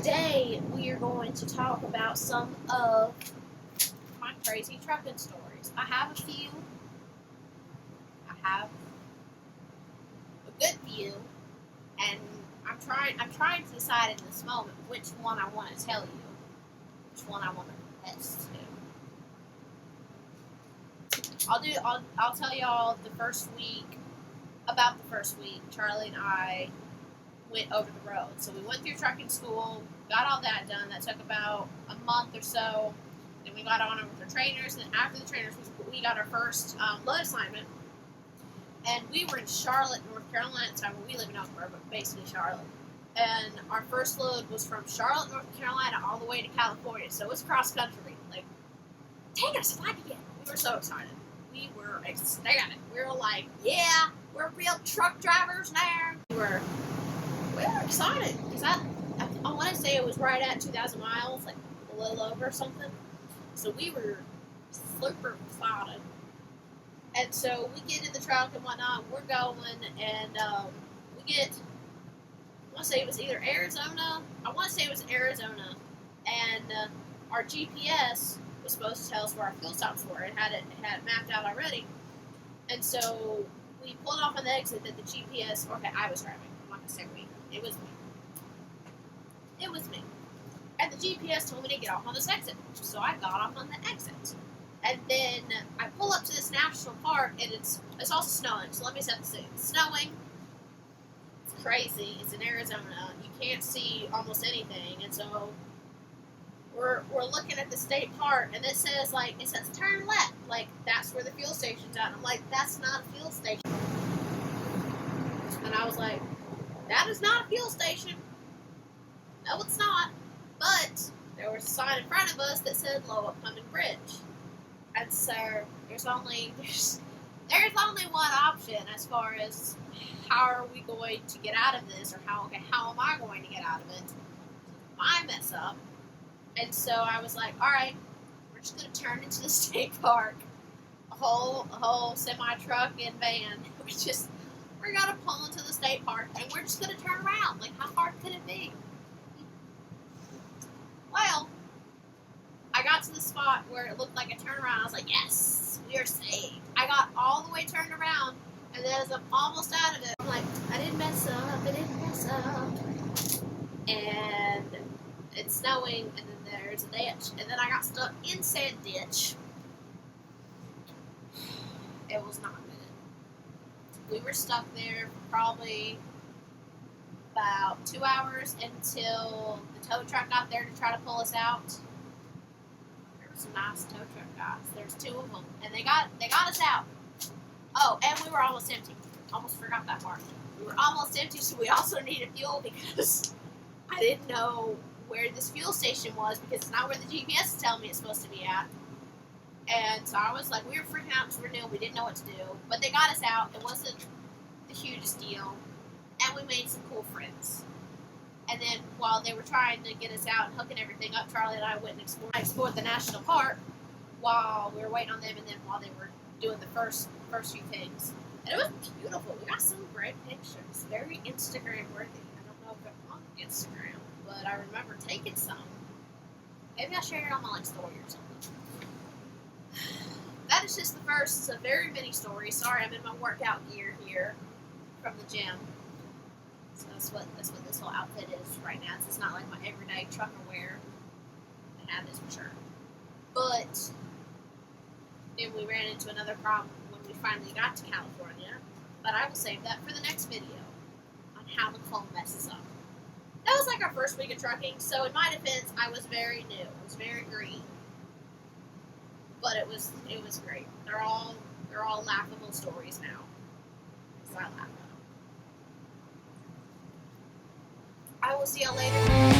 Today we are going to talk about some of my crazy trucking stories. I have a few. I have a good few, and I'm trying to decide in this moment which one I want to tell you, which one I want to confess to. I'll tell y'all about the first week. Charlie and I went over the road. So we went through trucking school, got all that done. That took about a month or so. Then we got on with our trainers. And after the trainers, we got our first load assignment. And we were in Charlotte, North Carolina. So we live in Oakland, but basically Charlotte. And our first load was from Charlotte, North Carolina, all the way to California. So it was cross country. Like, take us back again. We were so excited. We were ecstatic. We were like, yeah, we're real truck drivers now. We were excited because I want to say it was right at 2,000 miles, like a little over something. So we were super excited. And so we get in the truck and whatnot. We're going, and we get. I want to say it was either Arizona. I want to say it was Arizona, and our GPS was supposed to tell us where our fuel stops were. It had it mapped out already, and so we pulled off on the exit. That the GPS. Okay, I was driving. I'm not gonna say we. It was me. It was me. And the GPS told me to get off on this exit. So I got off on the exit. And then I pull up to this national park, and it's also snowing. So let me set the scene. It's snowing. It's crazy. It's in Arizona. You can't see almost anything. And so we're looking at the state park, and it says turn left. Like, that's where the fuel station's at. I'm like, that's not a fuel station. And I was like, that is not a fuel station. No, it's not. But there was a sign in front of us that said low upcoming bridge. And so there's only one option as far as how are we going to get out of this, or how am I going to get out of it? My mess up. And so I was like, all right, we're just gonna turn into the state park. A whole semi truck and van. We're gonna pull into the state park, and we're just gonna turn around. Like, how hard could it be? Well, I got to the spot where it looked like a turnaround. I was like, yes, we are saved. I got all the way turned around, and then as I'm almost out of it, I'm like, I didn't mess up. And it's snowing, and then there's a ditch, and then I got stuck in said ditch. It was not good. We were stuck there for probably about 2 hours until the tow truck got there to try to pull us out. There were some nice tow truck guys. There's 2 of them, and they got us out. Oh, and we were almost empty. Almost forgot that part. We were almost empty, so we also needed fuel because I didn't know where this fuel station was because it's not where the GPS is telling me it's supposed to be at. And so I was like, we were freaking out because we were new. We didn't know what to do. But they got us out. It wasn't the hugest deal. And we made some cool friends. And then while they were trying to get us out and hooking everything up, Charlie and I went and explored the national park while we were waiting on them, and then while they were doing the first few things. And it was beautiful. We got some great pictures. Very Instagram worthy. I don't know if they're on Instagram, but I remember taking some. Maybe I'll share it on my story or something. That is just the first of very many stories. Sorry, I'm in my workout gear here from the gym. So that's what this whole outfit is right now. It's not like my everyday trucker wear. I have this for sure. But then we ran into another problem when we finally got to California. But I will save that for the next video on how Nicole messes up. That was like our first week of trucking, so in my defense, I was very new. I was very green. But it was great. They're all laughable stories now. So I laugh at them. I will see y'all later.